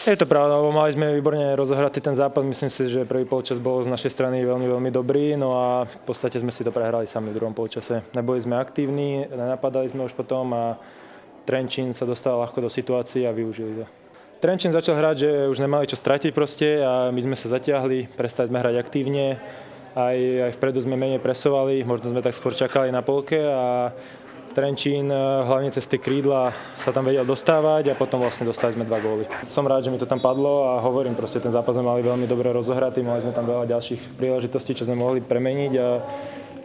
Je to pravda, lebo mali sme výborne rozohratý ten zápas. Myslím si, že prvý polčas bol z našej strany veľmi dobrý, no a v podstate sme si to prehrali sami v druhom polčase. Neboli sme aktívni, nenapadali sme už potom a Trenčín sa dostal ľahko do situácií a využili to. Trenčín začal hrať, že už nemali čo stratiť proste a my sme sa zatiahli, prestali sme hrať aktívne, aj vpredu sme menej presovali, možno sme tak skôr čakali na polke a Trenčín hlavne cez tie krídla sa tam vedel dostávať a potom vlastne dostali sme 2 góly. Som rád, že mi to tam padlo a hovorím, proste ten zápas sme mali veľmi dobre rozohratý, mali sme tam veľa ďalších príležitostí, čo sme mohli premeniť a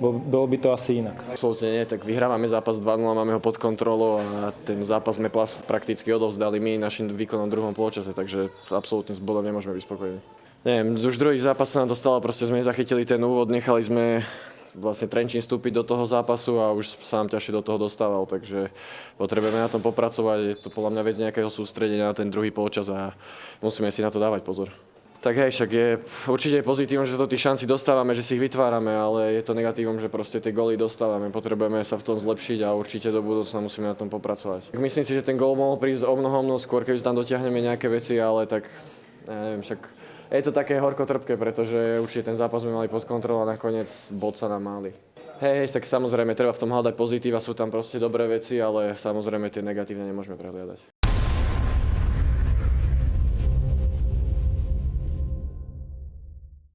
bolo by to asi inak. Absolútne nie, tak vyhrávame zápas 2-0, máme ho pod kontrolou a ten zápas sme prakticky odovzdali my našim výkonom v druhom polčase, takže absolútne s bodom nemôžeme byť spokojní. Neviem, už druhý zápas sa nám dostalo, proste sme nezachytili ten úvod, nechali sme vlastne Trenčín vstúpiť do toho zápasu a už sa nám ťažšie do toho dostával, takže potrebujeme na tom popracovať, je to podľa mňa vec nejakého sústredenia na ten druhý polčas a musíme si na to dávať pozor. Tak hej, však je určite pozitívom, že sa do tých šancí dostávame, že si ich vytvárame, ale je to negatívom, že proste tie góly dostávame. Potrebujeme sa v tom zlepšiť a určite do budúcna musíme na tom popracovať. Myslím si, že ten gól mohol prísť o mnoho skôr, keď tam dotiahneme nejaké veci, ale tak neviem, však je to také horko-trpké, pretože určite ten zápas sme mali pod kontrolou a nakoniec bod sa nám máli. Hej, tak samozrejme treba v tom hľadať pozitíva, sú tam proste dobré veci, ale samozrejme tie negatívne nemôžeme prehliadať.